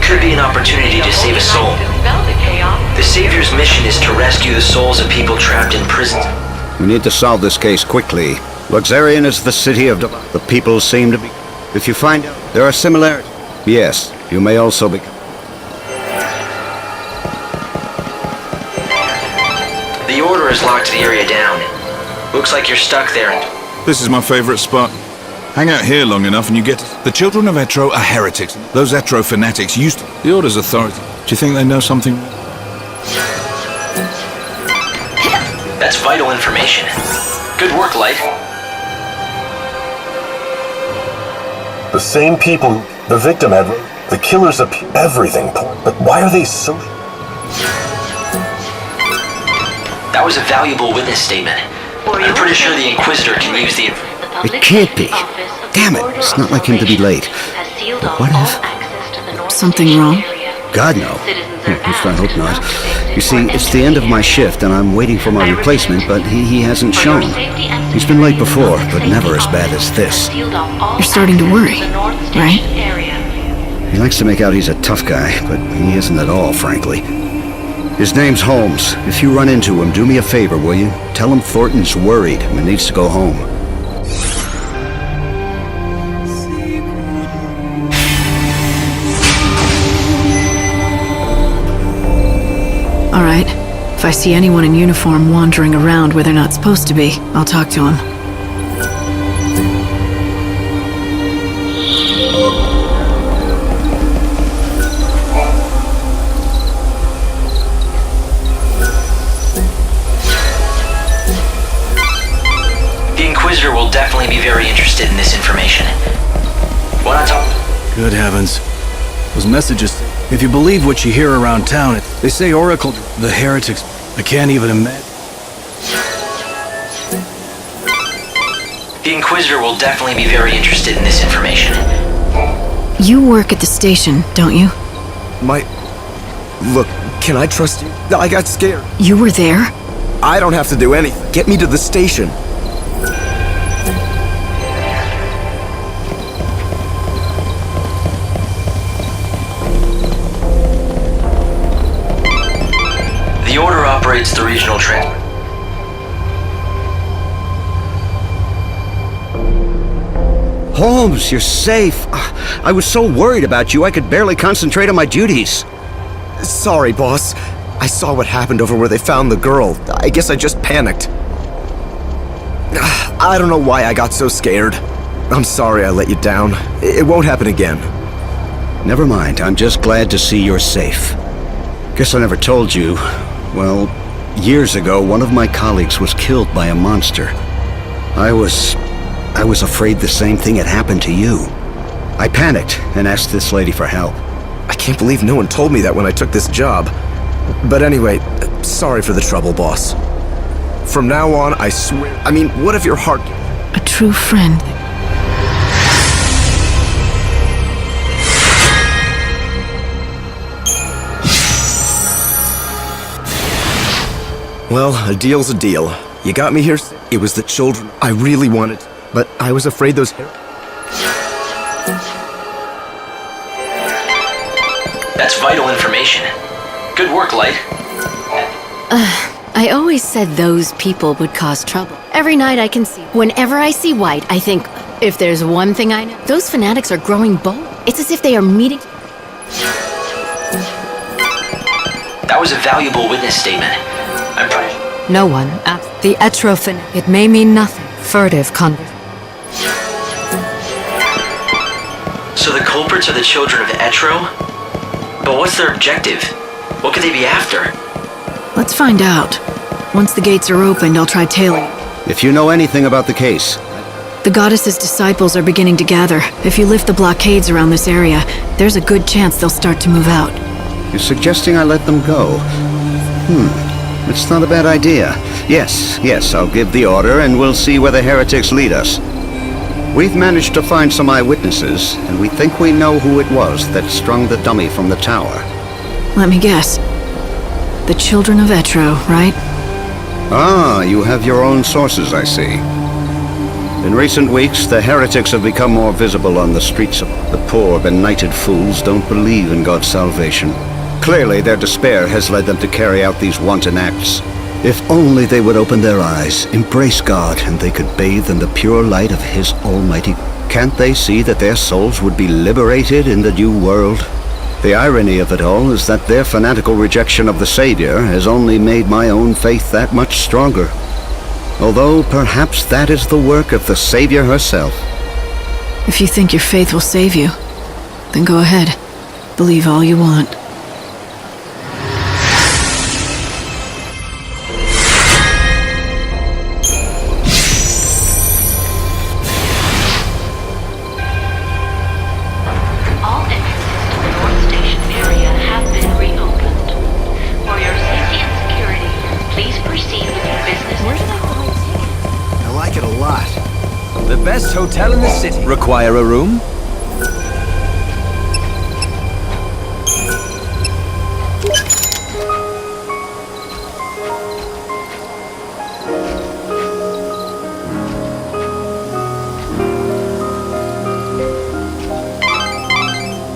could be an opportunity to save a soul. The Savior's mission is to rescue the souls of people trapped in prisons. We need to solve this case quickly. Luxarian is the city of the people seem to be... If you find out there are similarities, yes, you may also be... The Order has locked the area down. Looks like you're stuck there. This is my favorite spot. Hang out here long enough and you get... The children of Etro are heretics. Those Etro fanatics used to... The Order's authority. Do you think they know something? That's vital information. Good work, Light. The same people, the victim had... The killers appear... Everything. But why are they so... That was a valuable witness statement. I'm pretty sure the Inquisitor can use the... It can't be. Damn it, it's not like him to be late. What if... Something wrong? God, no. At least I hope not. You see, it's the end of my shift and I'm waiting for my replacement, but he hasn't shown. He's been late before, but never as bad as this. You're starting to worry, right? He likes to make out he's a tough guy, but he isn't at all, frankly. His name's Holmes. If you run into him, do me a favor, will you? Tell him Thornton's worried and needs to go home. All right. If I see anyone in uniform wandering around where they're not supposed to be, I'll talk to them. The Inquisitor will definitely be very interested in this information. Wanna talk? Good heavens. Those messages... If you believe what you hear around town, they say Oracle, the heretics. I can't even imagine. The Inquisitor will definitely be very interested in this information. You work at the station, don't you? Look, can I trust you? I got scared. You were there? I don't have to do anything. Get me to the station. The Order operates the regional transport. Holmes, you're safe. I was so worried about you, I could barely concentrate on my duties. Sorry, boss. I saw what happened over where they found the girl. I guess I just panicked. I don't know why I got so scared. I'm sorry I let you down. It won't happen again. Never mind, I'm just glad to see you're safe. Guess I never told you. Well, years ago, one of my colleagues was killed by a monster. I was afraid the same thing had happened to you. I panicked and asked this lady for help. I can't believe no one told me that when I took this job. But anyway, sorry for the trouble, boss. From now on, I swear... I mean, what if your heart... A true friend. Well, a deal's a deal. You got me here. It was the children I really wanted, but I was afraid those... That's vital information. Good work, Light. I always said those people would cause trouble. Every night I can see. Whenever I see White, I think, if there's one thing I know, those fanatics are growing bold. It's as if they are meeting... That was a valuable witness statement. I'm proud. No one. The Etro fanatic. It may mean nothing. Furtive conversation. So the culprits are the children of Etro? But what's their objective? What could they be after? Let's find out. Once the gates are opened, I'll try tailing. If you know anything about the case... The goddess's disciples are beginning to gather. If you lift the blockades around this area, there's a good chance they'll start to move out. You're suggesting I let them go? It's not a bad idea. Yes, I'll give the order and we'll see where the heretics lead us. We've managed to find some eyewitnesses, and we think we know who it was that strung the dummy from the tower. Let me guess. The children of Etro, right? Ah, you have your own sources, I see. In recent weeks, the heretics have become more visible on the streets. The poor, benighted fools don't believe in God's salvation. Clearly, their despair has led them to carry out these wanton acts. If only they would open their eyes, embrace God, and they could bathe in the pure light of His almighty. Can't they see that their souls would be liberated in the new world? The irony of it all is that their fanatical rejection of the Savior has only made my own faith that much stronger. Although perhaps that is the work of the Savior herself. If you think your faith will save you, then go ahead. Believe all you want. All entrances to the North Station area have been reopened. For your safety and security, please proceed with your business. I like it a lot. The best hotel in the city. Require a room?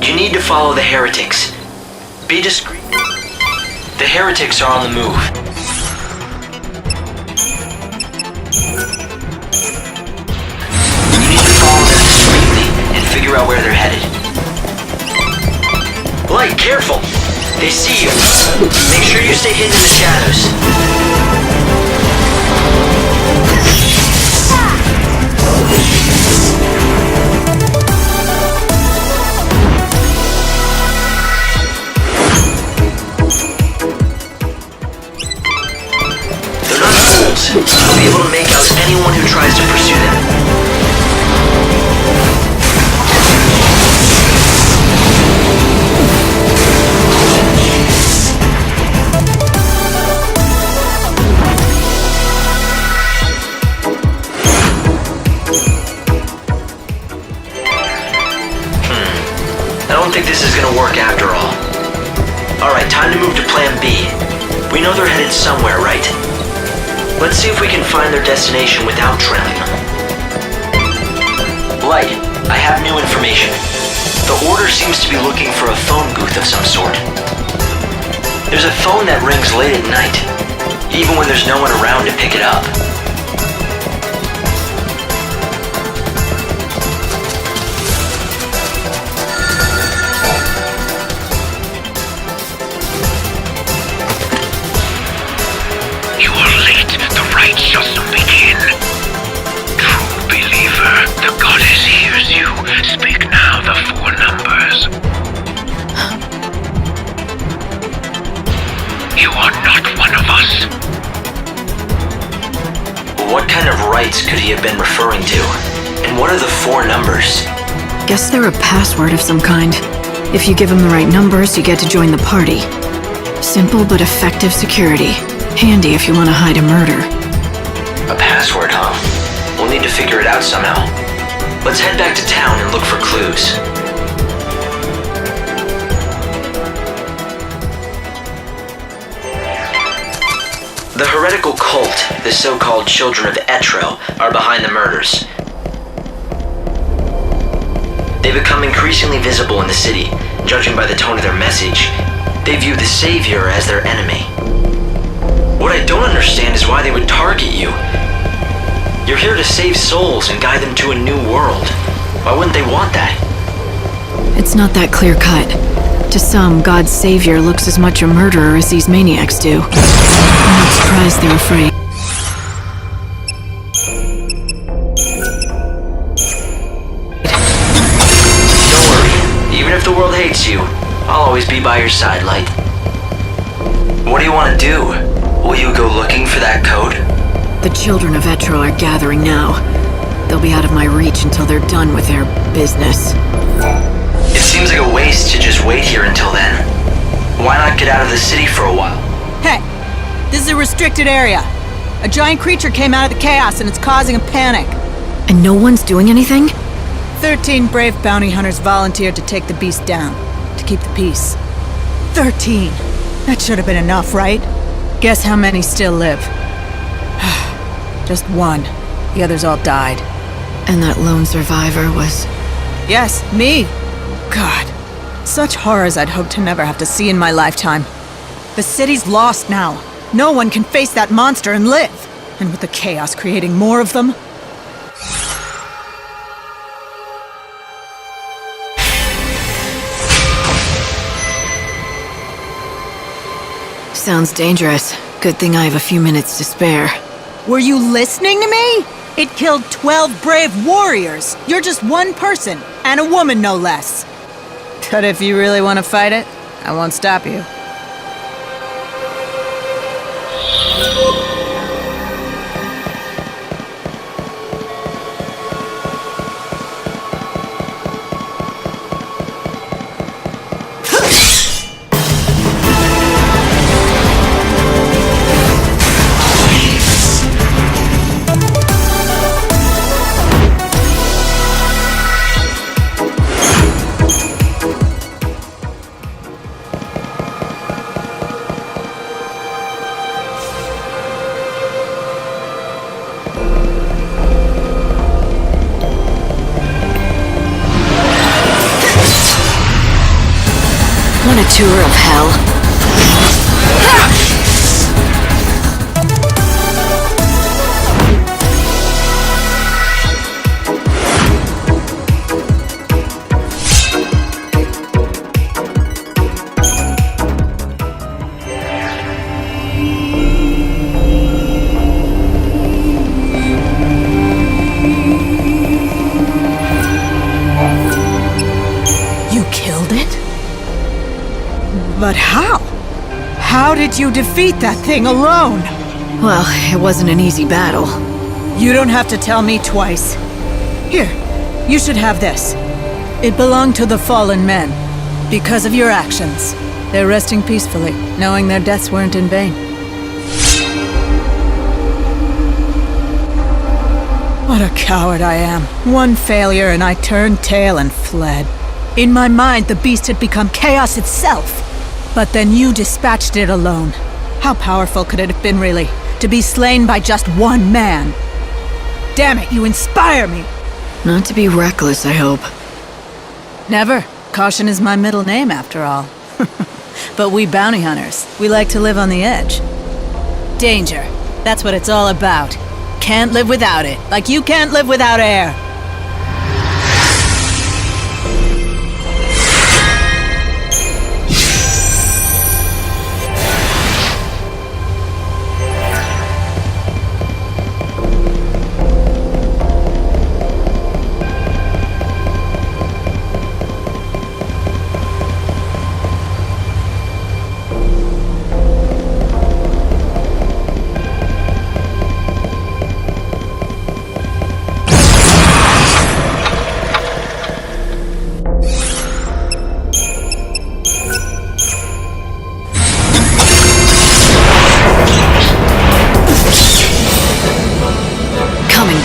You need to follow the heretics. Be discreet. The heretics are on the move. You need to follow them discreetly and figure out where they're headed. Light, careful! They see you. Make sure you stay hidden in the shadows. They're not fools. You'll be able to make out anyone who tries to pursue them. I don't think this is gonna work after all. Alright, time to move to Plan B. We know they're headed somewhere, right? Let's see if we can find their destination without trailing them. Light, I have new information. The Order seems to be looking for a phone booth of some sort. There's a phone that rings late at night, even when there's no one around to pick it up. You are late. The rite shall soon begin. True believer, the goddess hears you. Speak now the 4 numbers. You are not one of us. What kind of rites could he have been referring to? And what are the 4 numbers? Guess they're a password of some kind. If you give them the right numbers, you get to join the party. Simple but effective security. Handy if you want to hide a murder. A password, huh? We'll need to figure it out somehow. Let's head back to town and look for clues. The heretical cult, the so-called Children of Etro, are behind the murders. They become increasingly visible in the city. Judging by the tone of their message, they view the Savior as their enemy. What I don't understand is why they would target you. You're here to save souls and guide them to a new world. Why wouldn't they want that? It's not that clear-cut. To some, God's savior looks as much a murderer as these maniacs do. I'm not surprised they're afraid. Don't worry. Even if the world hates you, I'll always be by your side, Light. What do you want to do? Will you go looking for that code? The children of Etro are gathering now. They'll be out of my reach until they're done with their business. It seems like a waste to just wait here until then. Why not get out of the city for a while? Hey, this is a restricted area. A giant creature came out of the chaos and it's causing a panic. And no one's doing anything? 13 brave bounty hunters volunteered to take the beast down, to keep the peace. 13! That should have been enough, right? Guess how many still live? Just one. The others all died. And that lone survivor was... Yes, me. God. Such horrors I'd hoped to never have to see in my lifetime. The city's lost now. No one can face that monster and live. And with the chaos creating more of them... Sounds dangerous. Good thing I have a few minutes to spare. Were you listening to me? It killed 12 brave warriors. You're just one person, and a woman no less. But if you really want to fight it, I won't stop you. Want a tour of hell? You killed it? But how? How did you defeat that thing alone? Well, it wasn't an easy battle. You don't have to tell me twice. Here, you should have this. It belonged to the fallen men. Because of your actions, they're resting peacefully, knowing their deaths weren't in vain. What a coward I am. One failure and I turned tail and fled. In my mind, the beast had become chaos itself. But then you dispatched it alone. How powerful could it have been, really, to be slain by just one man? Damn it, you inspire me! Not to be reckless, I hope. Never. Caution is my middle name, after all. But we bounty hunters, we like to live on the edge. Danger. That's what it's all about. Can't live without it, like you can't live without air.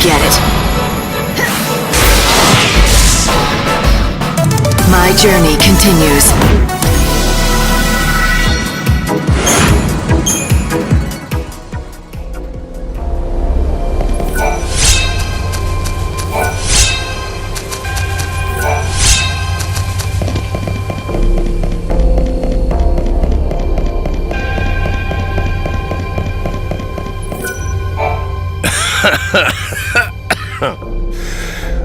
Get it. My journey continues.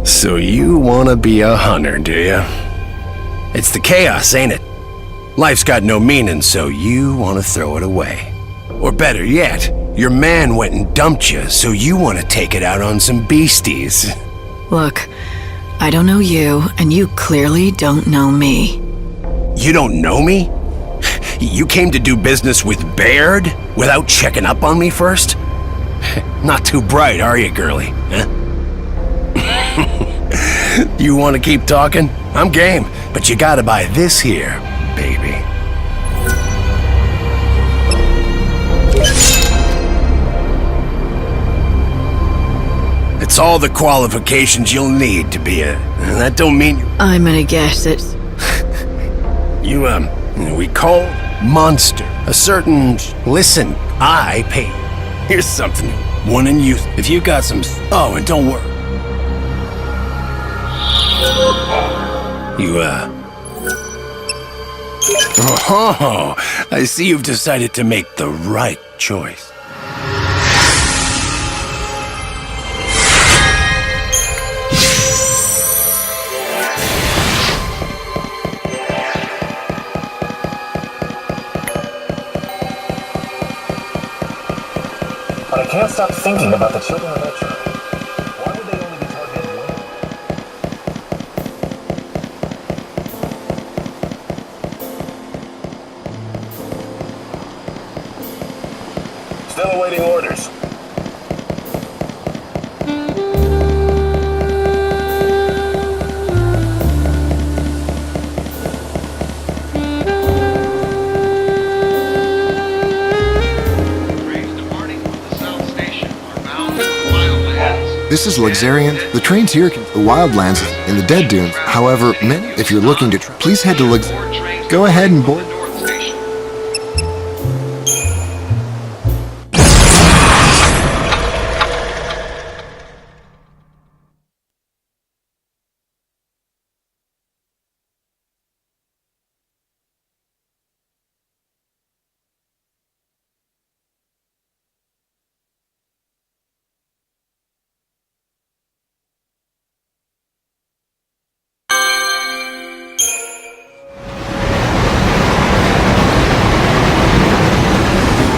So you want to be a hunter, do you? It's the chaos, ain't it? Life's got no meaning, so you want to throw it away. Or better yet, your man went and dumped you, so you want to take it out on some beasties. Look, I don't know you, and you clearly don't know me. You don't know me? You came to do business with Baird without checking up on me first? Not too bright, are you, girlie? Huh? You want to keep talking? I'm game, but you gotta buy this here, baby. It's all the qualifications you'll need to be a... That don't mean... I'm gonna guess it's... We call monster. A certain... Listen, I pay. Here's something. One in use. If you got some... Oh, and don't worry. Oh, I see you've decided to make the right choice. But I can't stop thinking about the children of Metro. Why would they only be targeted women? Still awaiting orders. This is Luxarian. The trains here can the Wildlands in the Dead Dunes. However, if you're looking to please head to go ahead and board.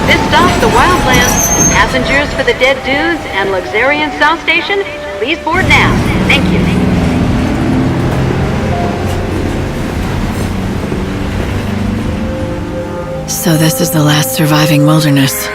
This stops the Wildlands. Passengers for the Dead Dunes and Luxarian South Station, please board now. Thank you. So this is the last surviving wilderness.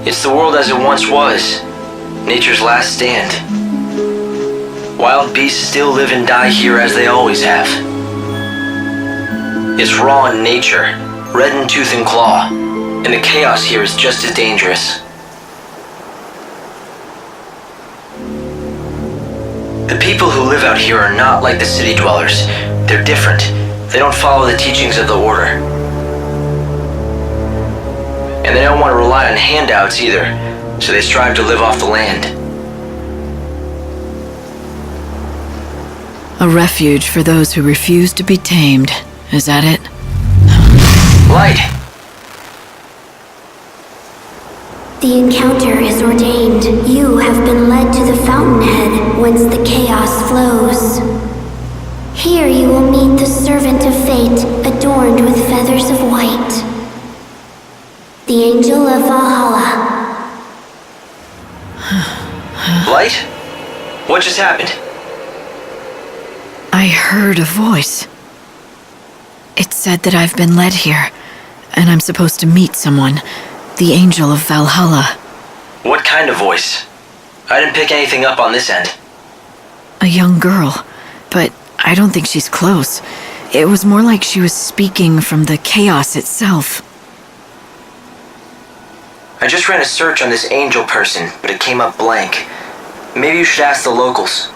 It's the world as it once was. Nature's last stand. Wild beasts still live and die here as they always have. It's raw in nature, red in tooth and claw, and the chaos here is just as dangerous. The people who live out here are not like the city dwellers. They're different. They don't follow the teachings of the Order. And they don't want to rely on handouts either, so they strive to live off the land. A refuge for those who refuse to be tamed. Is that it? Light! The encounter is ordained. You have been led to the fountainhead, whence the chaos flows. Here you will meet the servant of fate, adorned with feathers of white. The Angel of Valhalla. Light? What just happened? I heard a voice. It said that I've been led here, and I'm supposed to meet someone. The Angel of Valhalla. What kind of voice? I didn't pick anything up on this end. A young girl, but I don't think she's close. It was more like she was speaking from the chaos itself. I just ran a search on this angel person, but it came up blank. Maybe you should ask the locals.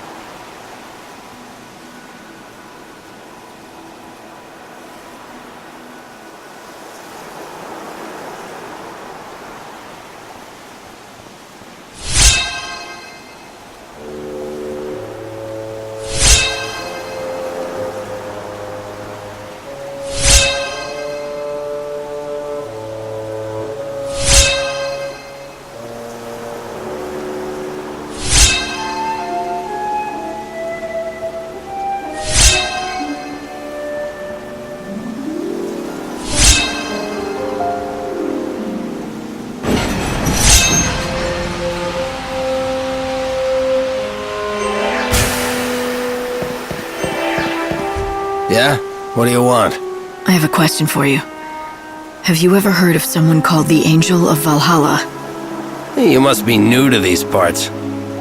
Yeah? What do you want? I have a question for you. Have you ever heard of someone called the Angel of Valhalla? You must be new to these parts.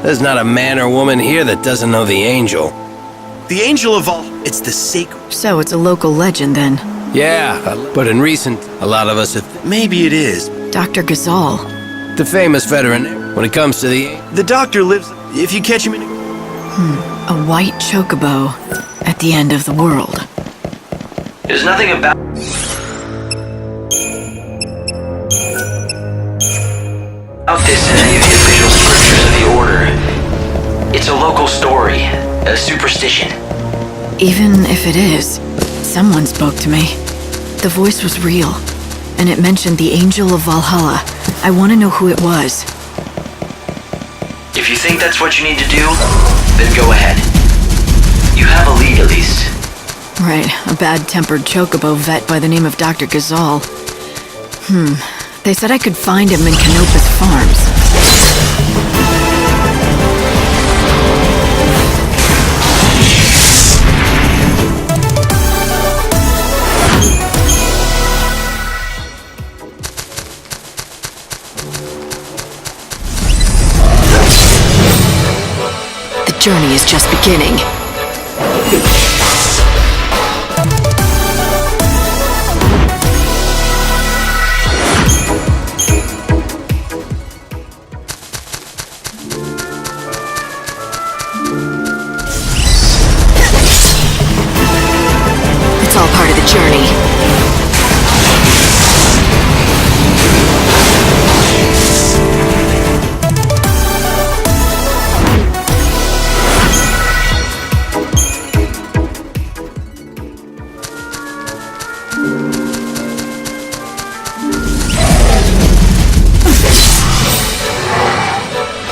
There's not a man or woman here that doesn't know the Angel. The Angel of Valhalla. It's the sacred. So it's a local legend then? Yeah, but in recent, a lot of us have... Maybe it is. Dr. Ghazal. The famous veteran when it comes to the... The doctor lives... If you catch him in... A white chocobo at the end of the world. There's nothing about this in any of the official scriptures of the Order. It's a local story, a superstition. Even if it is, someone spoke to me. The voice was real, and it mentioned the Angel of Valhalla. I want to know who it was. If you think that's what you need to do, then go ahead. You have a lead at least. Right, a bad-tempered chocobo vet by the name of Dr. Gazal. They said I could find him in Canopus Farms. The journey is just beginning. It's all part of the journey.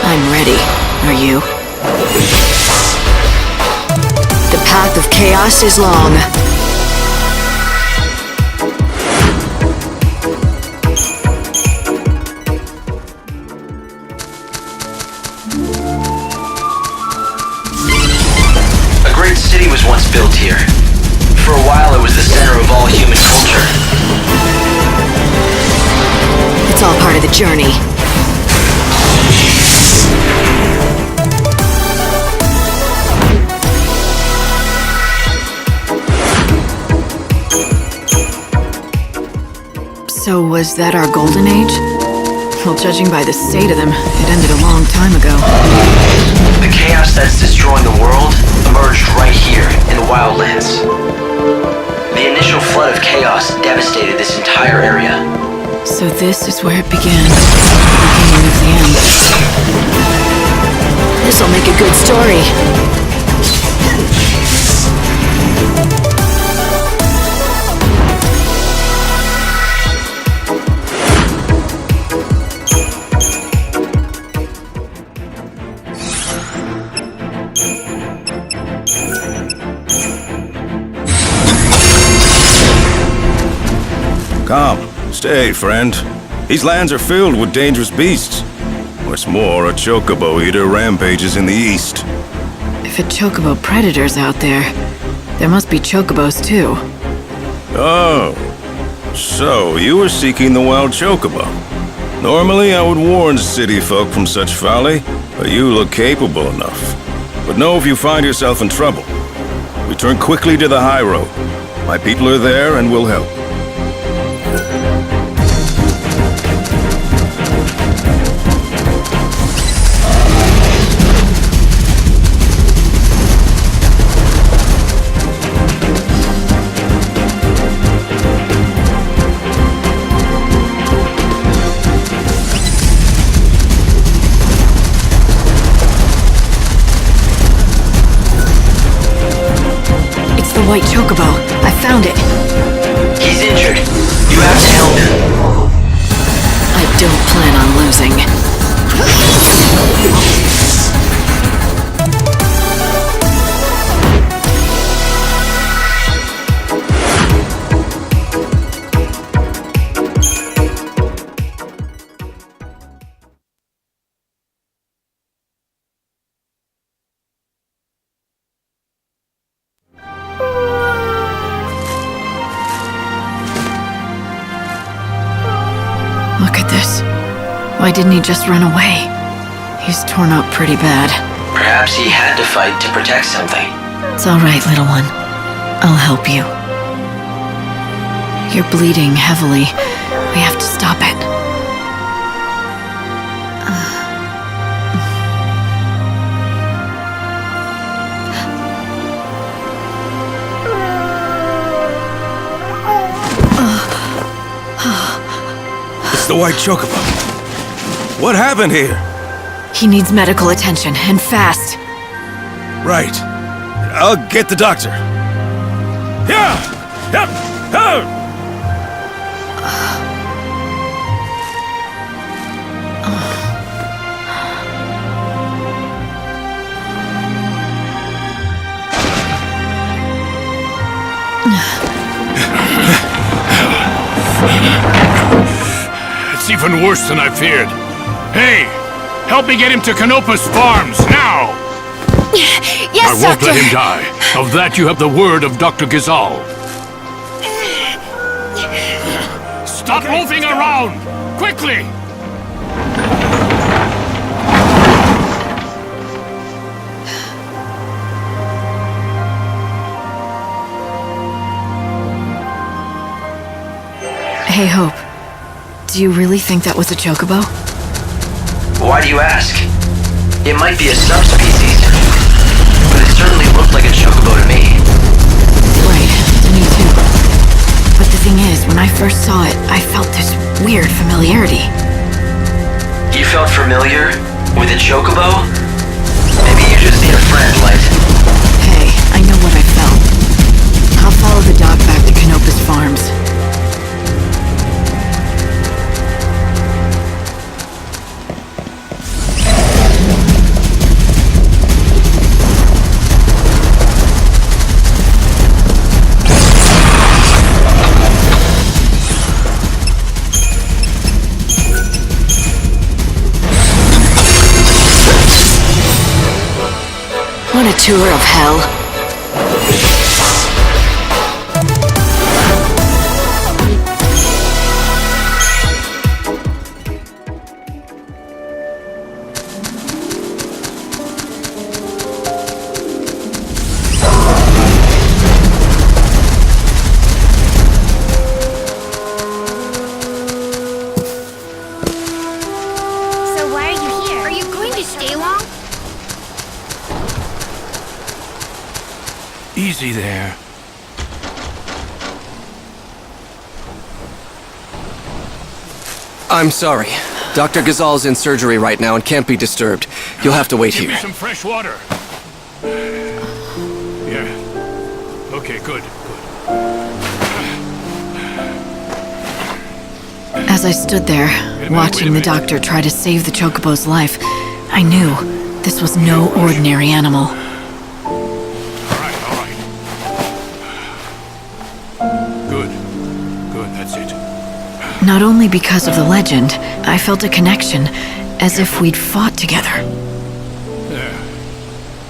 I'm ready. Are you? The path of chaos is long. A great city was once built here. For a while it was the center of all human culture. It's all part of the journey. So was that our golden age? Well, judging by the state of them, it ended a long time ago. The chaos that's destroying the world emerged right here in the Wildlands. The initial flood of chaos devastated this entire area. So this is where it began. The beginning of the end. This'll make a good story. Come, stay, friend. These lands are filled with dangerous beasts. What's more, a chocobo eater rampages in the east. If a chocobo predator's out there, there must be chocobos too. Oh, so you were seeking the wild chocobo. Normally, I would warn city folk from such folly, but you look capable enough. But know if you find yourself in trouble, return quickly to the high road. My people are there and will help. White chocobo. I found it. He's injured. You have to help him. I don't plan on losing. Look at this. Why didn't he just run away? He's torn up pretty bad. Perhaps he had to fight to protect something. It's all right, little one. I'll help you. You're bleeding heavily. We have to stop it. the white chocobo. What happened here? He needs medical attention, and fast. Right. I'll get the doctor. Yeah! Yep! It's even worse than I feared. Hey, help me get him to Canopa's farms, now! Yes, I won't Doctor! let him die. Of that you have the word of Dr. Gizal. Stop moving around! Quickly! Hey, Hope. Do you really think that was a chocobo? Why do you ask? It might be a subspecies, but it certainly looked like a chocobo to me. Right, to me too. But the thing is, when I first saw it, I felt this weird familiarity. You felt familiar with a chocobo? Maybe you just need a friend, Light. Hey, I know what I felt. I'll follow the doc back to Canopa's farms. What a tour of hell. So why are you here? Are you going to stay long? Easy there. I'm sorry. Dr. Gazal's in surgery right now and can't be disturbed. You'll have to wait Give here. me some fresh water. Yeah. Okay, good. As I stood there, watching the doctor try to save the chocobo's life, I knew this was no ordinary animal. Good, that's it. Not only because of the legend, I felt a connection, as if we'd fought together.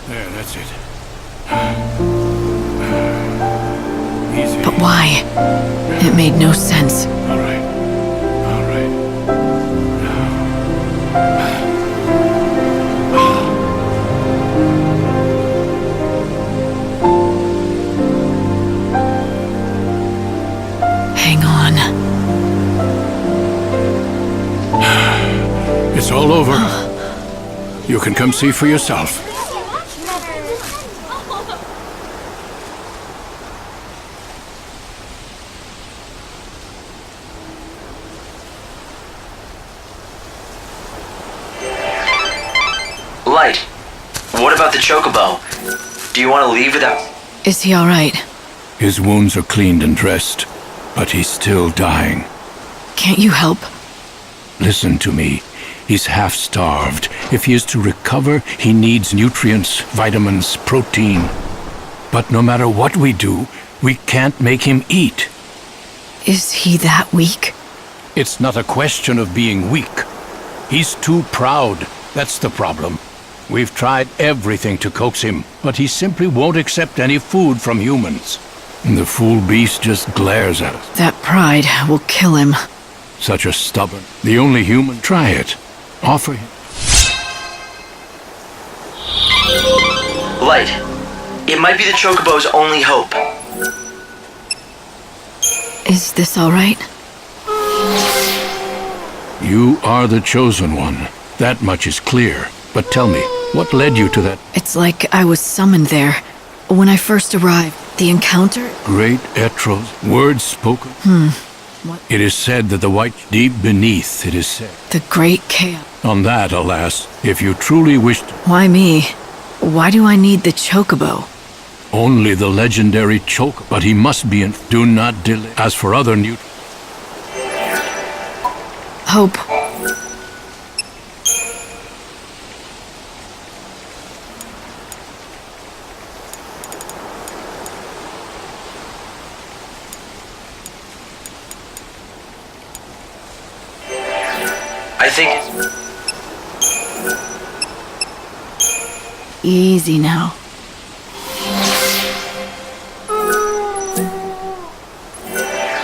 There, that's it. Easy. But why? It made no sense. All right. Hang on. It's all over. You can come see for yourself. Light, what about the chocobo? Do you want to leave without... Is he alright? His wounds are cleaned and dressed, but he's still dying. Can't you help? Listen to me. He's half-starved. If he is to recover, he needs nutrients, vitamins, protein. But no matter what we do, we can't make him eat. Is he that weak? It's not a question of being weak. He's too proud. That's the problem. We've tried everything to coax him, but he simply won't accept any food from humans. And the fool beast just glares at us. That pride will kill him. Such a stubborn. The only human. Try it. Offer him. Light, it might be the chocobo's only hope. Is this alright? You are the chosen one. That much is clear. But tell me, what led you to that? It's like I was summoned there. When I first arrived, the encounter... Great Etros, words spoken? What? It is said that the white deep beneath it is said. The Great Chaos. On that, alas, if you truly wished, Why me? Why do I need the chocobo? only the legendary choke, but he must be in. Do not delay. As for other new. Hope. I think... Easy now.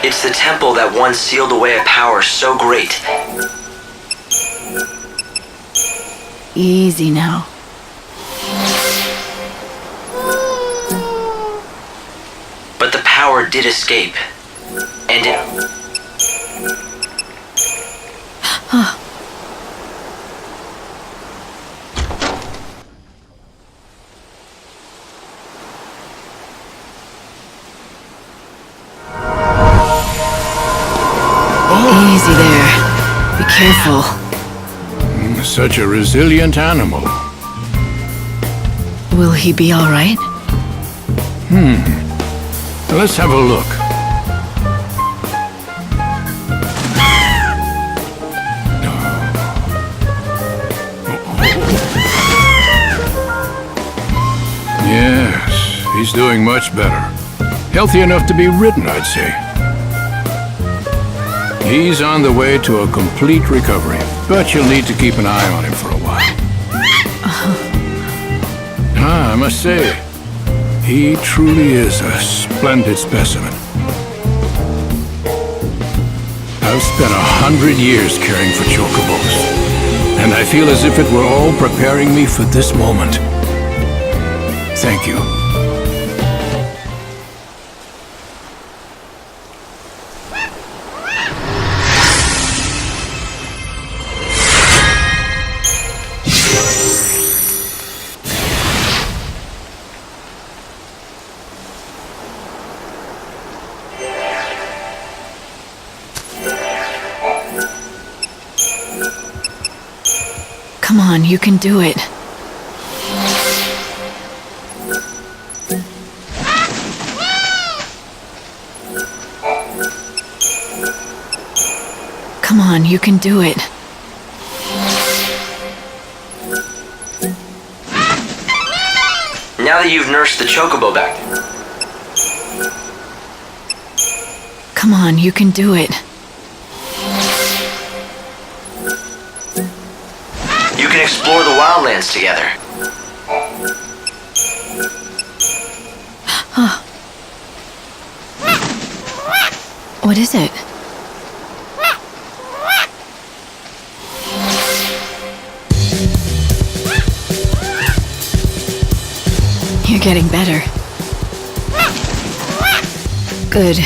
It's the temple that once sealed away a power so great. Easy now. But the power did escape. And it... Easy there. Be careful. Such a resilient animal. Will he be all right? Let's have a look. Yes, he's doing much better. Healthy enough to be ridden, I'd say. He's on the way to a complete recovery, but you'll need to keep an eye on him for a while. I must say, he truly is a splendid specimen. I've spent 100 years caring for chocobos, and I feel as if it were all preparing me for this moment. Thank you. Come on, you can do it. Come on, you can do it. Now that you've nursed the chocobo back, Come on, you can do it. you can explore the wildlands together. What is it? You're getting better. Good.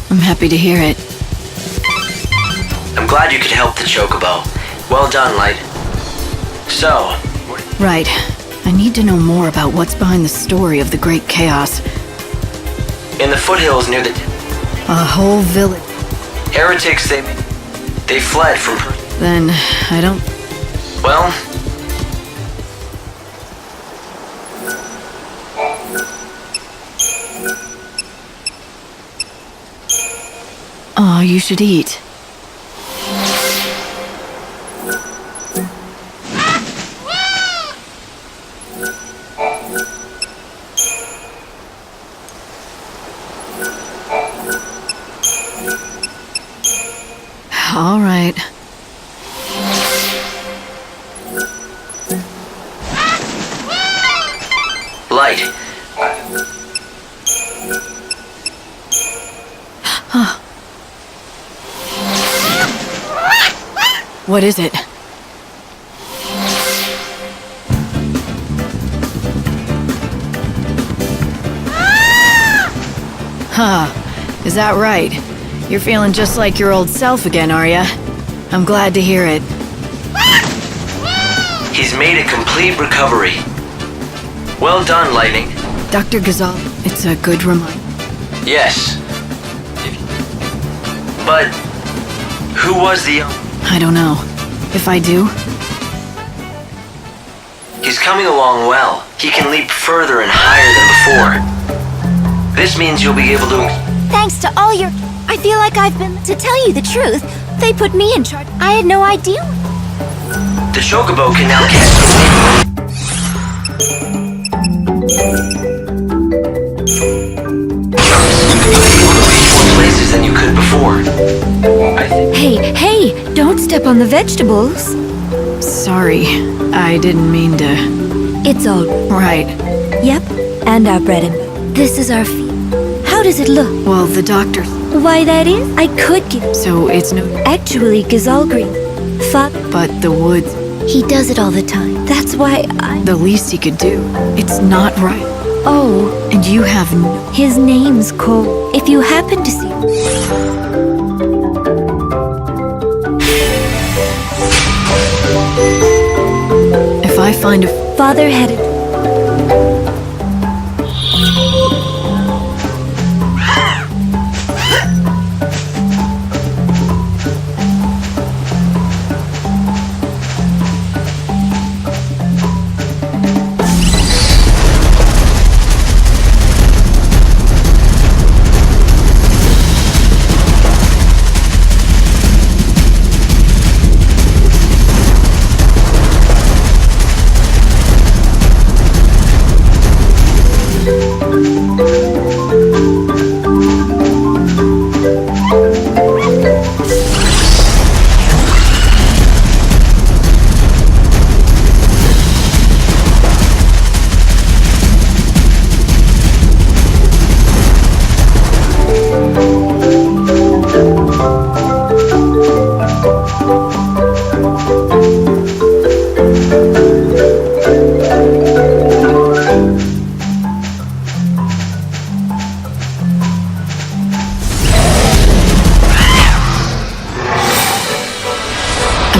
I'm happy to hear it. I'm glad you could help the chocobo. Well done, Light. So, Right. I need to know more about what's behind the story of the Great Chaos. in the foothills near the A whole village. heretics, they fled from... Then, I don't... Well, Aw, you should eat. All right. Light. What is it? Huh. Is that right? You're feeling just like your old self again, are ya? I'm glad to hear it. He's made a complete recovery. Well done, Lightning. Dr. Gazal, it's a good reminder. Yes. But who was the... I don't know. If I do, He's coming along well. He can leap further and higher than before. This means you'll be able to... Thanks to all your... I feel like I've been... To tell you the truth, they put me in charge. I had no idea. The Chocobo can now catch the wind. More places than you could before. Hey, don't step on the vegetables. sorry. I didn't mean to... It's all right. Yep, and our bread and... This is our fee. How does it look? Well, the doctor... Why, that is? I could give... So it's no... Actually, Gazalgreen. But the woods... He does it all the time. That's why I... The least he could do. It's not right. Oh. And you have no... His name's Cole. If you happen to see... If I find a... Father-headed...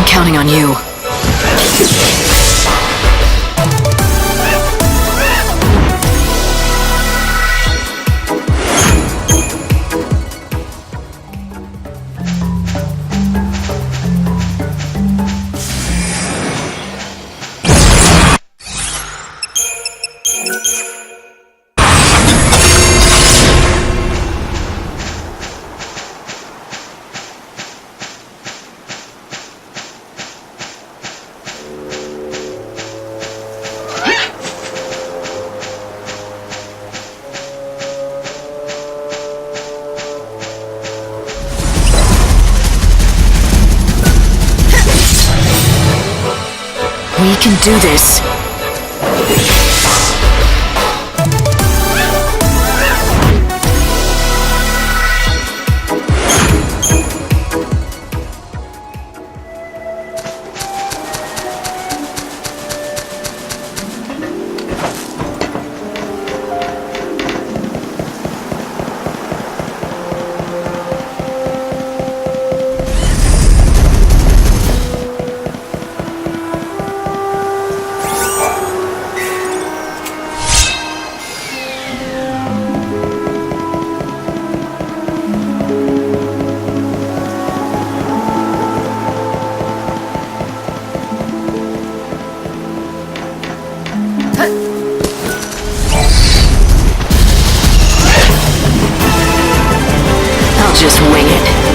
counting on you. We can do this. Just wing it.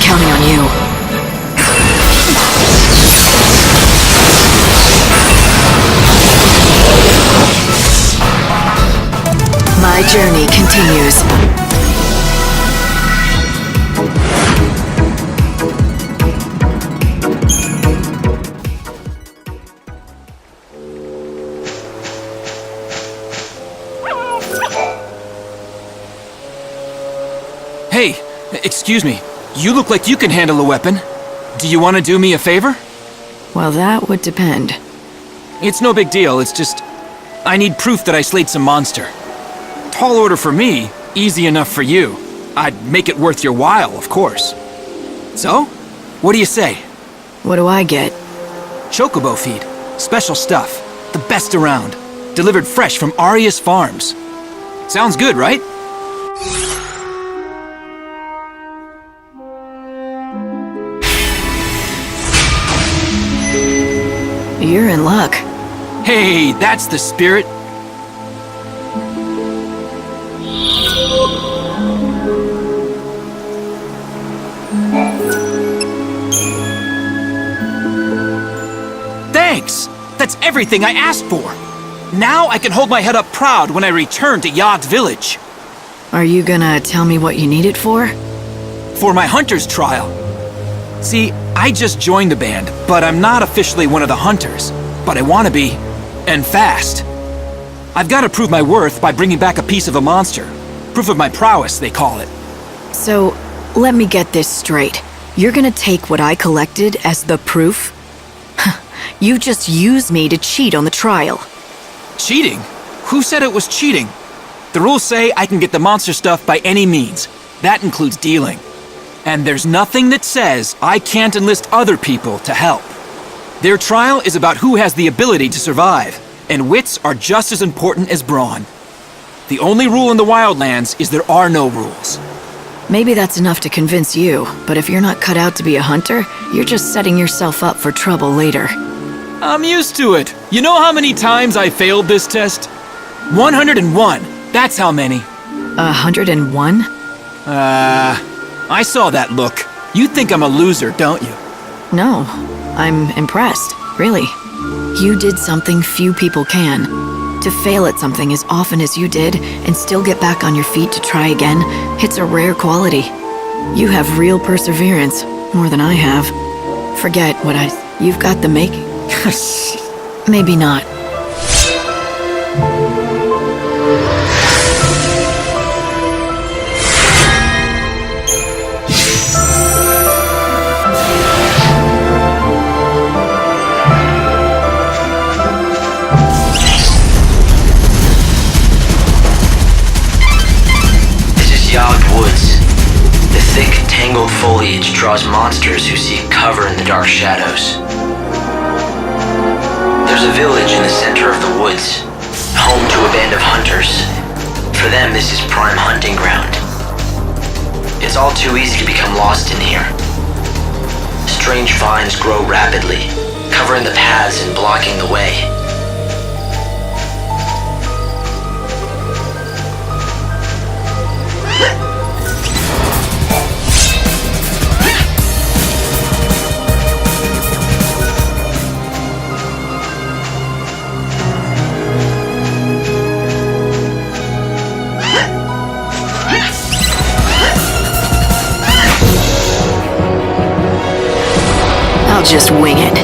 Counting on you. My journey continues. Hey, excuse me. You look like you can handle a weapon. Do you want to do me a favor? Well, that would depend. It's no big deal, it's just... I need proof that I slayed some monster. Tall order for me, easy enough for you. I'd make it worth your while, of course. So, what do you say? What do I get? Chocobo feed. Special stuff. The best around. Delivered fresh from Arius Farms. Sounds good, right? You're in luck. Hey, that's the spirit. Thanks! That's everything I asked for. Now I can hold my head up proud when I return to Yog's village. Are you gonna tell me what you need it for? For my hunter's trial. See, I just joined the band, but I'm not officially one of the hunters. But I want to be, and fast. I've got to prove my worth by bringing back a piece of a monster. Proof of my prowess, they call it. So, let me get this straight. You're gonna take what I collected as the proof? You just used me to cheat on the trial. Cheating? Who said it was cheating? The rules say I can get the monster stuff by any means. That includes dealing. And there's nothing that says I can't enlist other people to help. Their trial is about who has the ability to survive, and wits are just as important as brawn. The only rule in the Wildlands is there are no rules. Maybe that's enough to convince you, but if you're not cut out to be a hunter, you're just setting yourself up for trouble later. I'm used to it. You know how many times I failed this test? 101. That's how many. 101? I saw that look. You think I'm a loser, don't you? No, I'm impressed, really. You did something few people can. To fail at something as often as you did and still get back on your feet to try again, it's a rare quality. You have real perseverance, more than I have. Forget what you've got the making. Maybe not. Tangled foliage draws monsters who seek cover in the dark shadows. There's a village in the center of the woods, home to a band of hunters. For them, this is prime hunting ground. It's all too easy to become lost in here. Strange vines grow rapidly, covering the paths and blocking the way. I'll just wing it.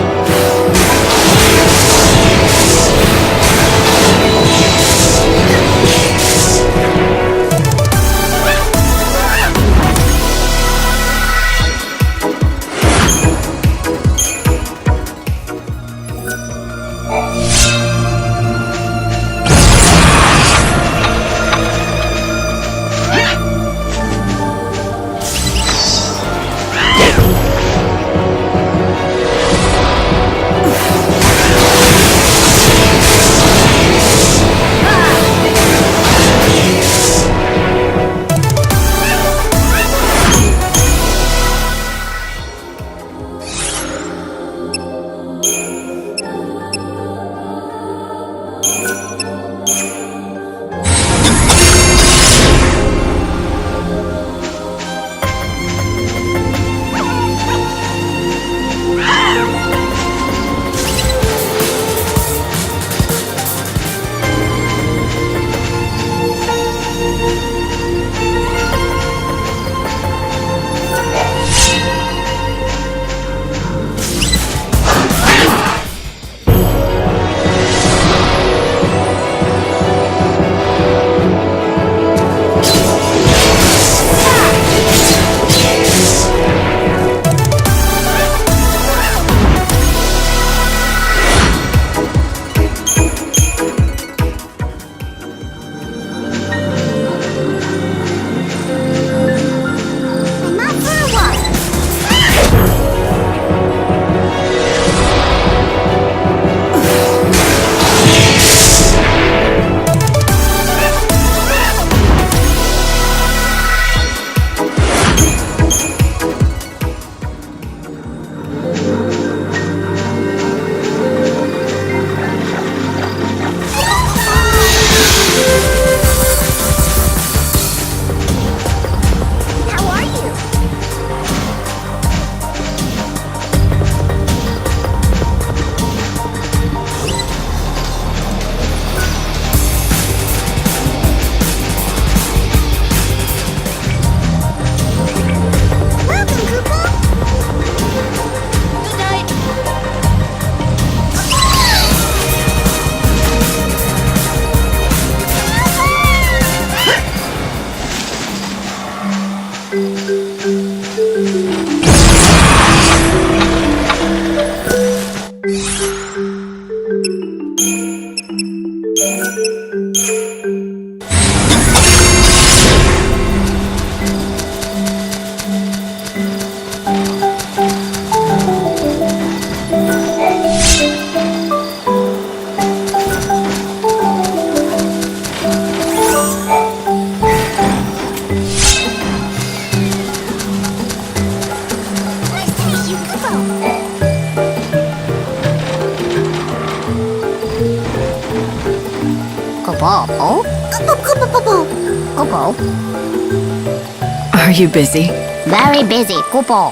Are you busy? Very busy, Kupo.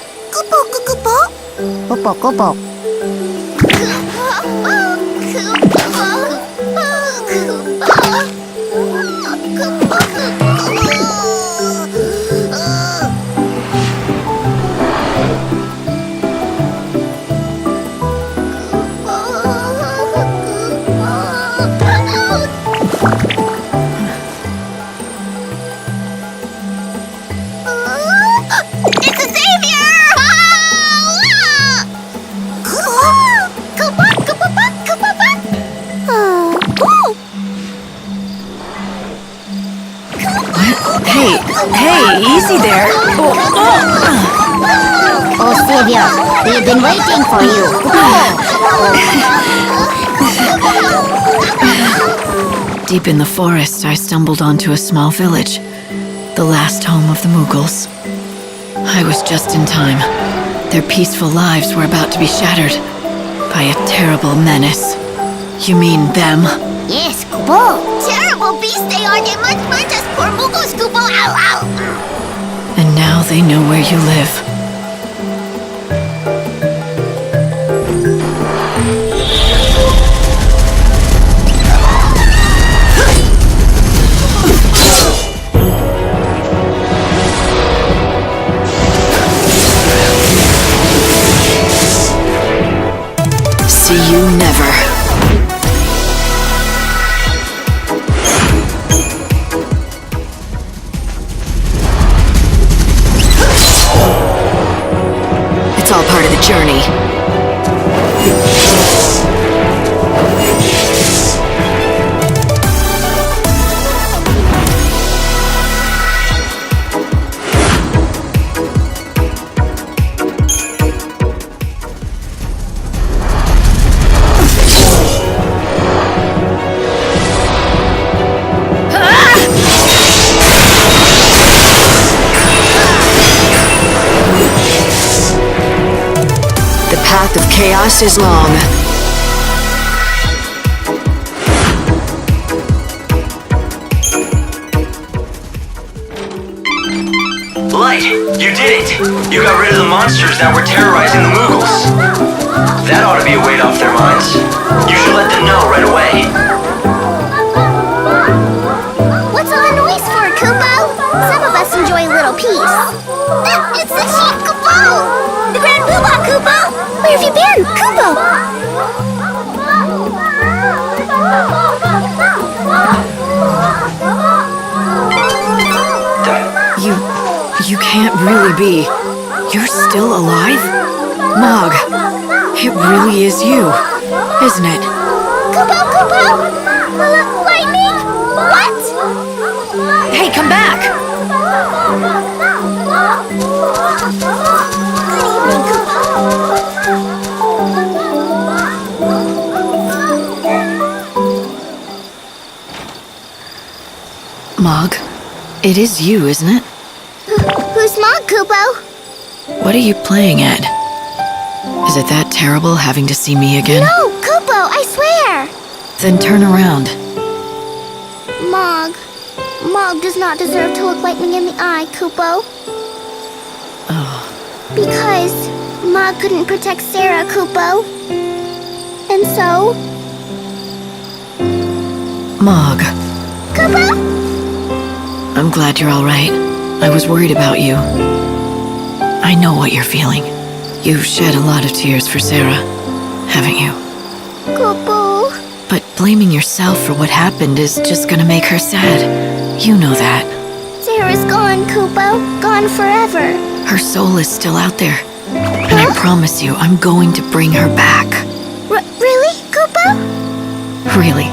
Kupo. Hey, easy there. Oh, Savior, we've been waiting for you. Deep in the forest, I stumbled onto a small village, the last home of the Mughals. I was just in time. Their peaceful lives were about to be shattered by a terrible menace. You mean them? Yes, Kupo. Terrible beasts they are. They munch us poor Mughals, Kupo. Ow, ow. And now they know where you live. See you never. It's all part of the journey. The path of chaos is long. Light, you did it! You got rid of the monsters that were terrorizing the Mughals. That ought to be a weight off their minds. You should let them know right away. What's all the noise for, Kupo? Some of us enjoy a little peace. It's the sheep, Kupo! The Grand Poobah, Kupo! Where have you been, Kupo? You can't really be. You're still alive? Mog, it really is you, isn't it? Kupo! Lightning? What? Hey, come back! Mog, it is you, isn't it? Who's Mog, Kupo? What are you playing at? Is it that terrible having to see me again? No, Kupo, I swear! Then turn around. Mog does not deserve to look lightning in the eye, Kupo. Oh. Because Mog couldn't protect Sarah, Kupo. And so... Mog. Kupo? I'm glad you're all right. I was worried about you. I know what you're feeling. You've shed a lot of tears for Sarah, haven't you? Kupo. But blaming yourself for what happened is just gonna make her sad. You know that. Sarah's gone, Kupo. Gone forever. Her soul is still out there. And I promise you, I'm going to bring her back. Really, Kupo? Really.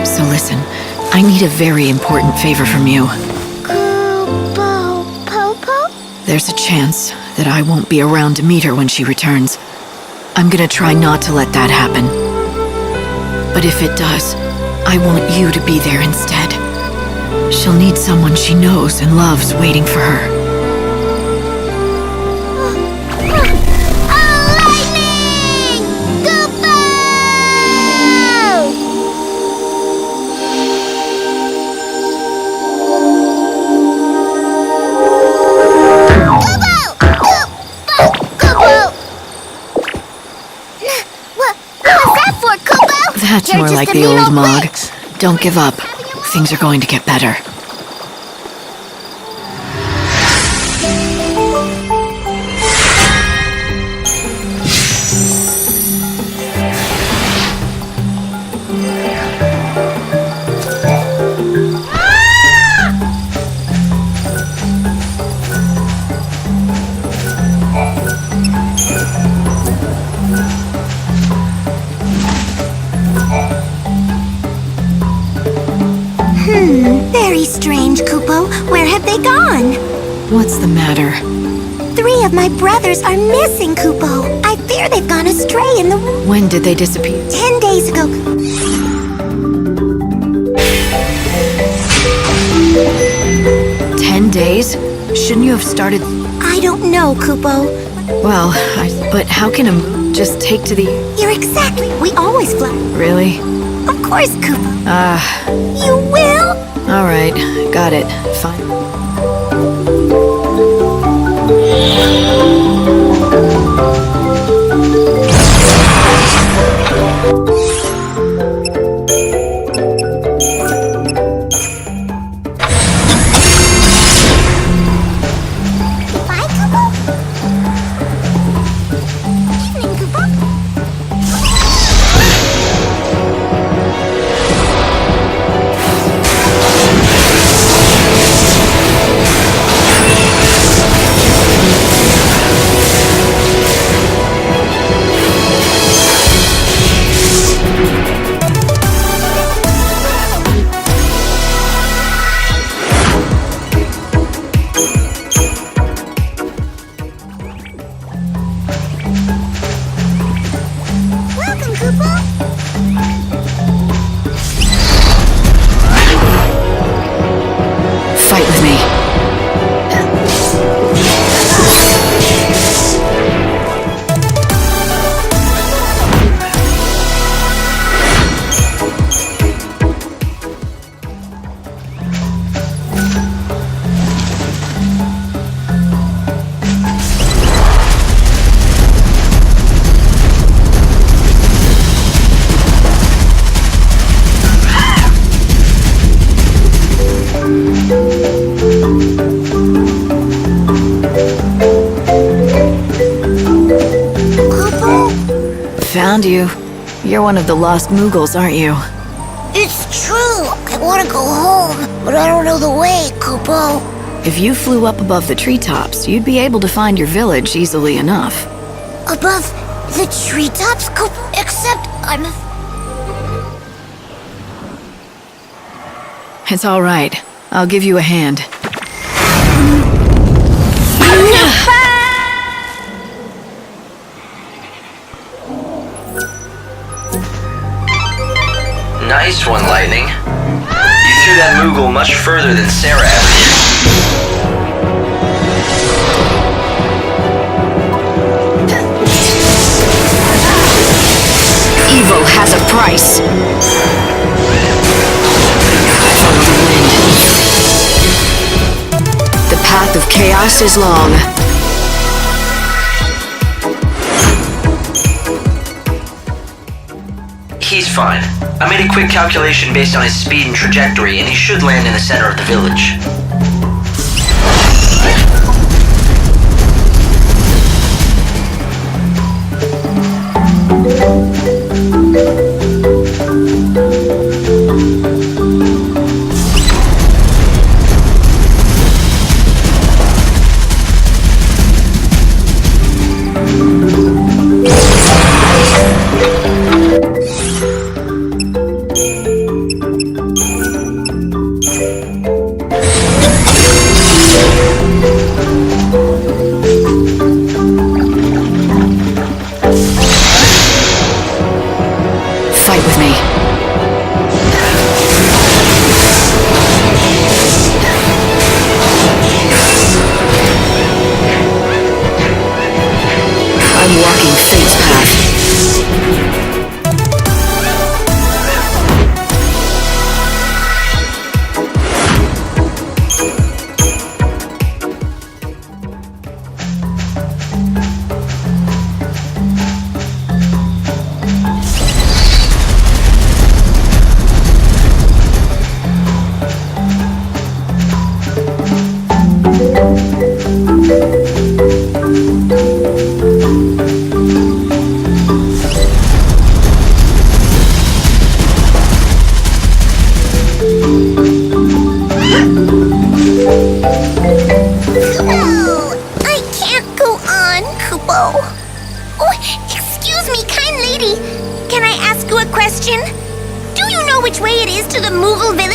So listen. I need a very important favor from you. Kupo, Popo? There's a chance that I won't be around to meet her when she returns. I'm gonna try not to let that happen. But if it does, I want you to be there instead. She'll need someone she knows and loves waiting for her. That's more like the old Mog. Don't give up. Things are going to get better. Very strange, Kupo. Where have they gone? What's the matter? 3 of my brothers are missing, Kupo. I fear they've gone astray in the... When did they disappear? 10 days ago. 10 days? Shouldn't you have started... I don't know, Kupo. Well, but how can a moon just take to the... You're exactly... We always fly. Really? Of course, Kupo. You will? All right, got it. Fine. Bye, Kupo. Evening, Kupo. Welcome, Kupo. Fight with me. Found you. You're one of the lost Moogles, aren't you? It's true. I want to go home, but I don't know the way, Kupo. If you flew up above the treetops, you'd be able to find your village easily enough. Above the treetops, Kupo? Except I'm... It's all right. I'll give you a hand. Nice one, Lightning. You threw that Moogle much further than Sarah ever did. Evil has a price. Follow the wind. The path of chaos is long. He's fine. I made a quick calculation based on his speed and trajectory, and he should land in the center of the village.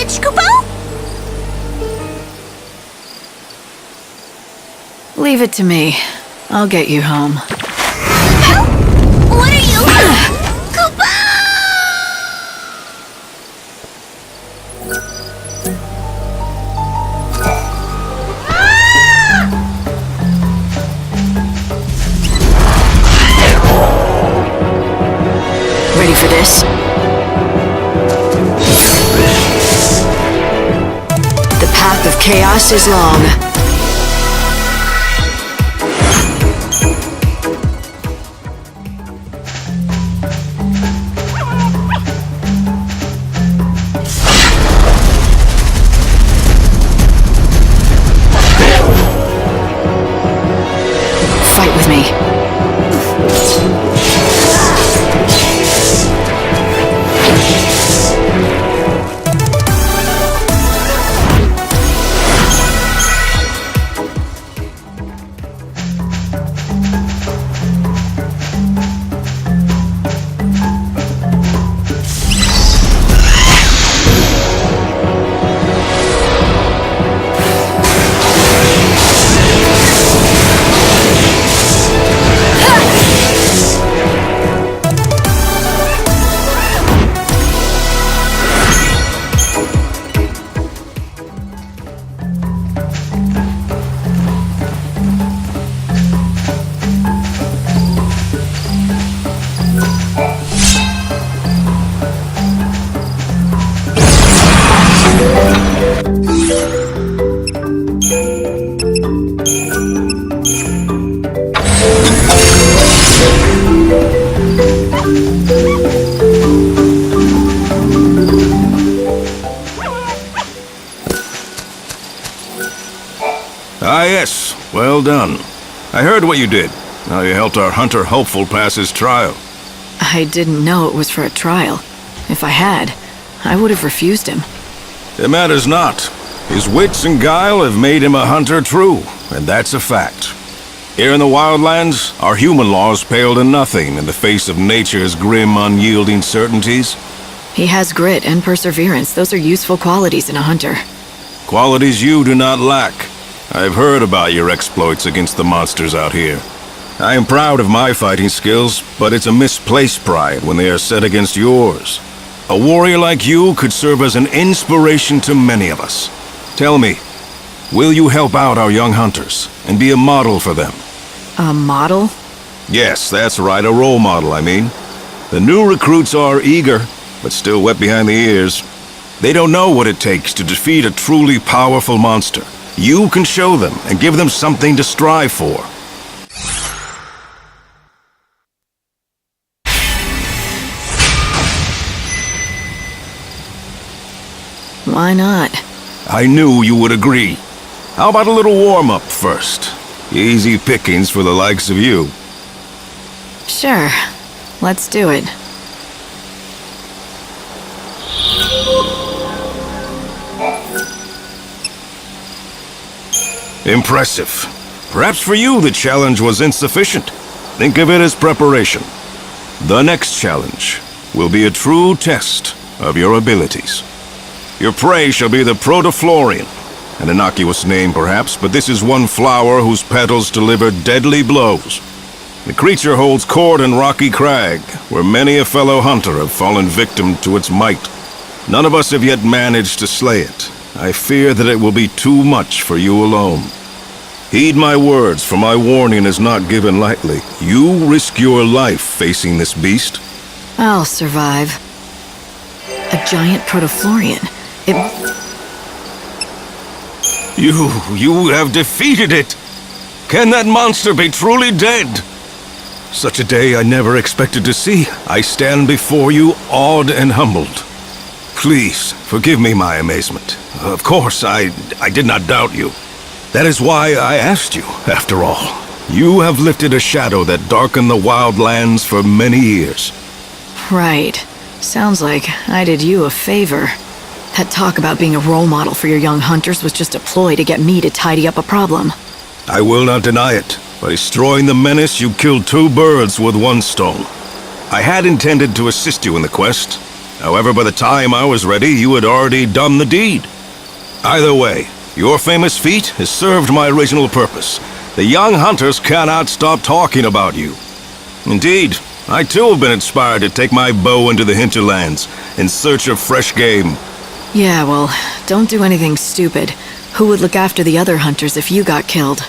message, Kupo? Leave it to me. I'll get you home. What are you... Kupo! Ready for this? The path of chaos is long. Fight with me. Ah, yes. Well done. I heard what you did. How you helped our hunter hopeful pass his trial. I didn't know it was for a trial. If I had, I would have refused him. It matters not. His wits and guile have made him a hunter true, and that's a fact. Here in the wildlands, our human laws pale to nothing in the face of nature's grim, unyielding certainties. He has grit and perseverance. Those are useful qualities in a hunter. Qualities you do not lack. I've heard about your exploits against the monsters out here. I am proud of my fighting skills, but it's a misplaced pride when they are set against yours. A warrior like you could serve as an inspiration to many of us. Tell me, will you help out our young hunters and be a model for them? A model? Yes, that's right, a role model, I mean. The new recruits are eager, but still wet behind the ears. They don't know what it takes to defeat a truly powerful monster. You can show them and give them something to strive for. Why not? I knew you would agree. How about a little warm-up first? Easy pickings for the likes of you. Sure. Let's do it. Impressive. Perhaps for you the challenge was insufficient. Think of it as preparation. The next challenge will be a true test of your abilities. Your prey shall be the Protoflorian. An innocuous name perhaps, but this is one flower whose petals deliver deadly blows. The creature holds court in Rocky Crag, where many a fellow hunter have fallen victim to its might. None of us have yet managed to slay it. I fear that it will be too much for you alone. Heed my words, for my warning is not given lightly. You risk your life facing this beast. I'll survive. A giant Protoflorian. You have defeated it! Can that monster be truly dead? Such a day I never expected to see. I stand before you awed and humbled. Please, forgive me my amazement. Of course, I did not doubt you. That is why I asked you, after all. You have lifted a shadow that darkened the wildlands for many years. Right. Sounds like I did you a favor. That talk about being a role model for your young hunters was just a ploy to get me to tidy up a problem. I will not deny it. By destroying the menace, you killed two birds with one stone. I had intended to assist you in the quest. However, by the time I was ready, you had already done the deed. Either way, your famous feat has served my original purpose. The young hunters cannot stop talking about you. Indeed, I too have been inspired to take my bow into the hinterlands in search of fresh game. Yeah, well, don't do anything stupid. Who would look after the other hunters if you got killed?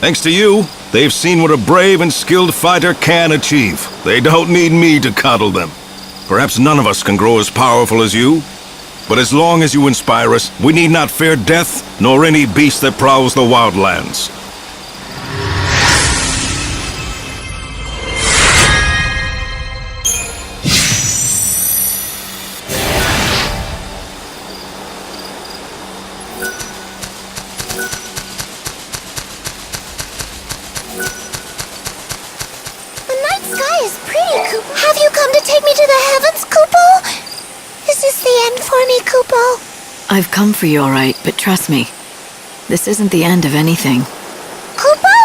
Thanks to you, they've seen what a brave and skilled fighter can achieve. They don't need me to coddle them. Perhaps none of us can grow as powerful as you, but as long as you inspire us, we need not fear death, nor any beast that prowls the wildlands. I've come for you, all right, but trust me, this isn't the end of anything. Kupo?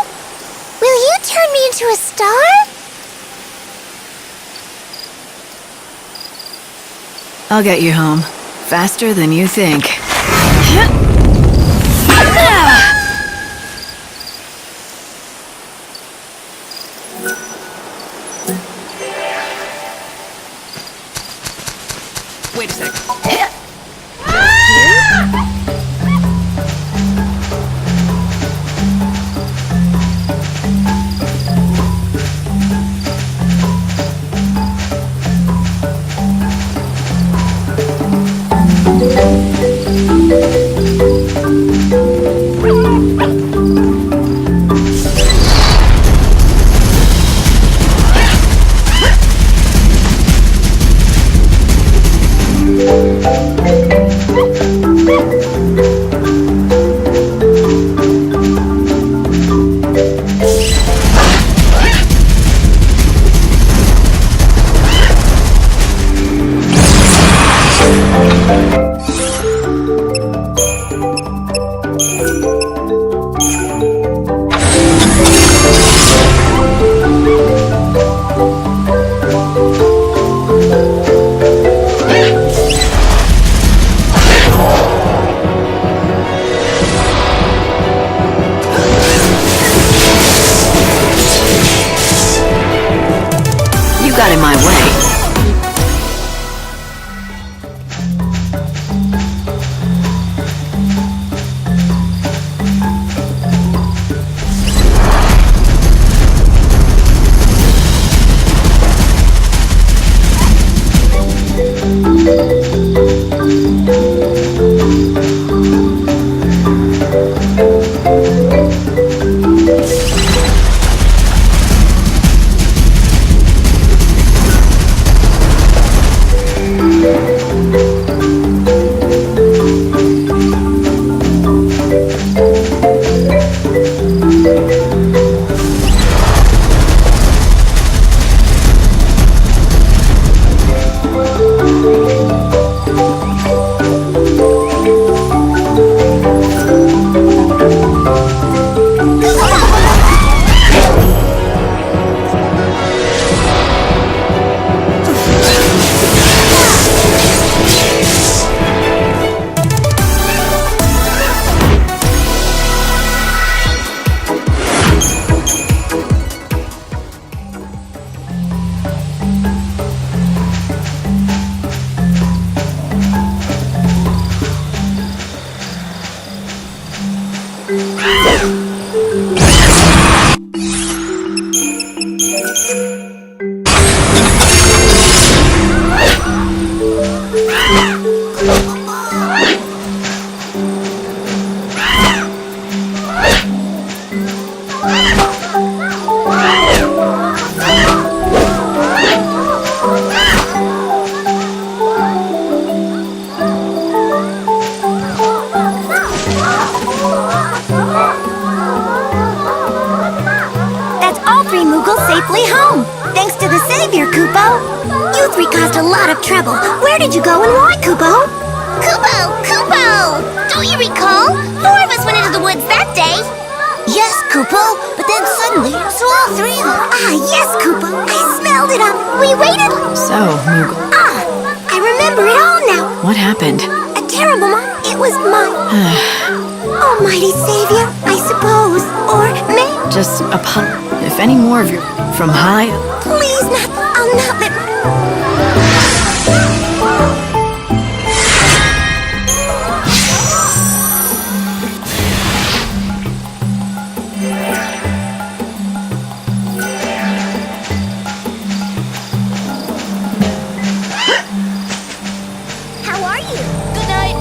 Will you turn me into a star? I'll get you home. Faster than you think. Wait a second. Got in my way. Safely home, thanks to the Savior, Kupo. You three caused a lot of trouble. Where did you go and why, Kupo? Kupo! Don't you recall? 4 of us went into the woods that day. Yes, Kupo, but then suddenly, so all 3 of them. Ah, yes, Kupo, I smelled it up. We waited. So, Moogle. I remember it all now. What happened? A terrible it was my almighty savior, I suppose. Or maybe just a pun. If any more of you from high. Please not. I'll not let How are you? Good night.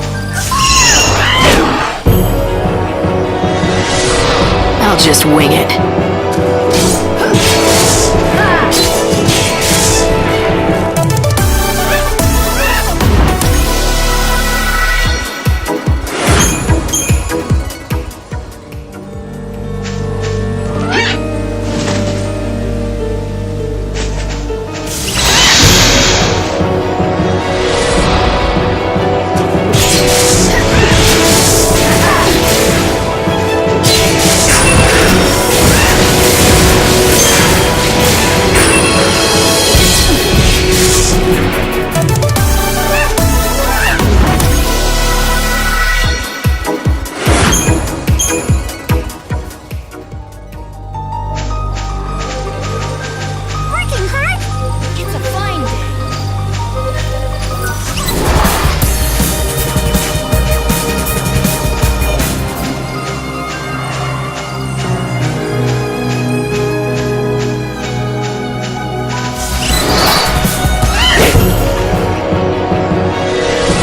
I'll just wing it.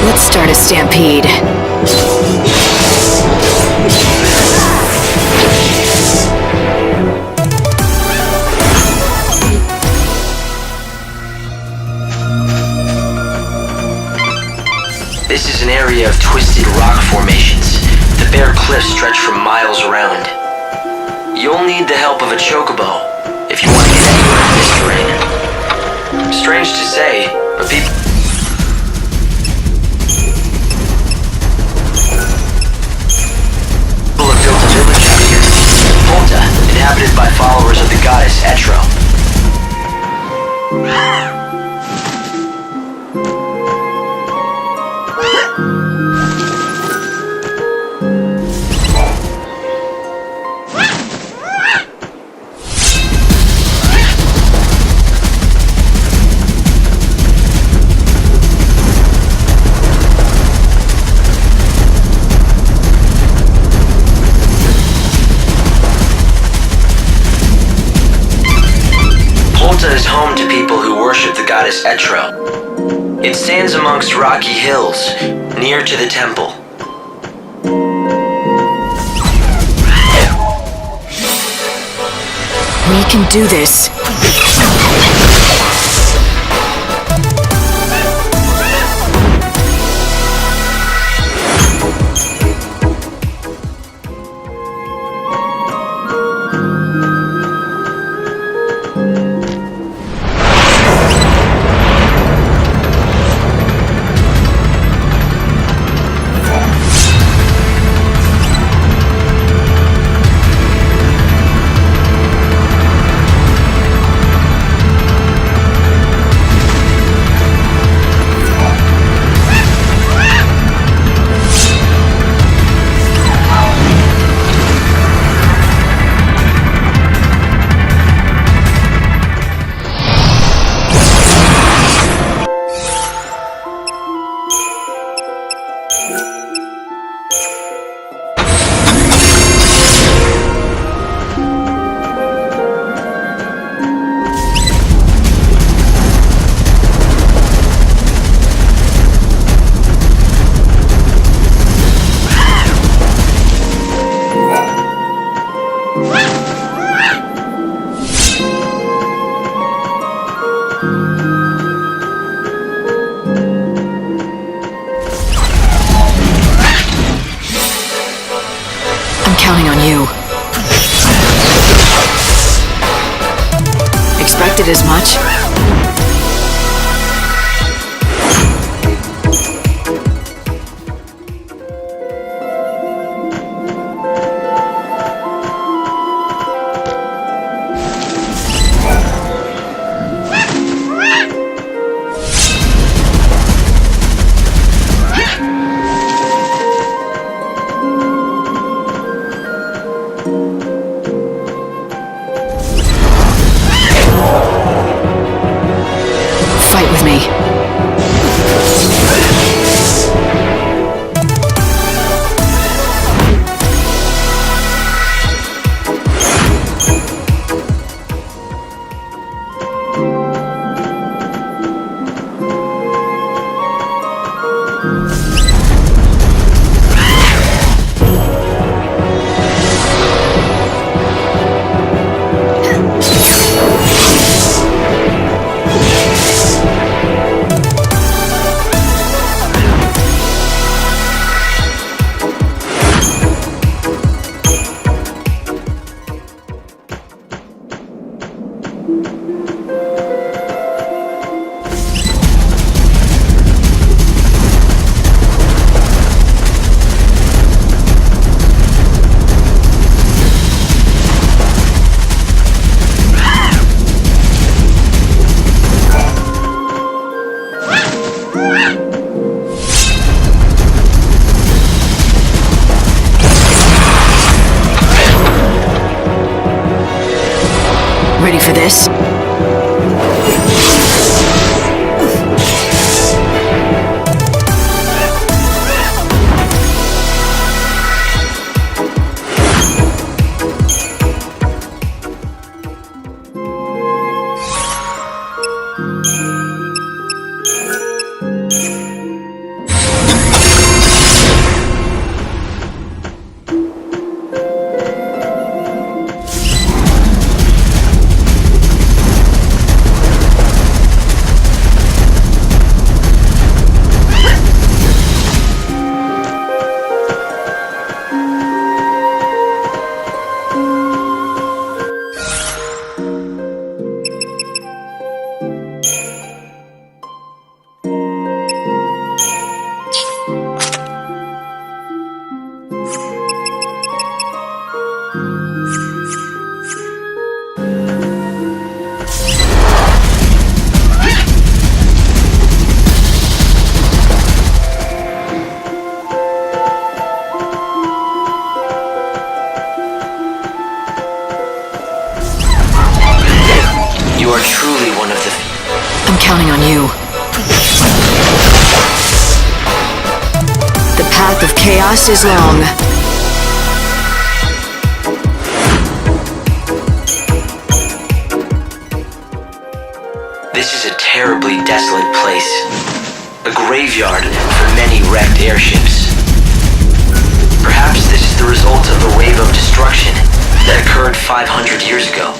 Let's start a stampede. This is an area of twisted rock formations. The bare cliffs stretch for miles around. You'll need the help of a chocobo if you want to get anywhere in this terrain. Strange to say, but people have built a village out here. Volta, inhabited by followers of the goddess Etro. Volta is home to people who worship the goddess Etro. It stands amongst rocky hills, near to the temple. We can do this. Counting on you. Expected as much? this. You are truly one of the... I'm counting on you. The path of chaos is long. This is a terribly desolate place. A graveyard for many wrecked airships. Perhaps this is the result of a wave of destruction that occurred 500 years ago.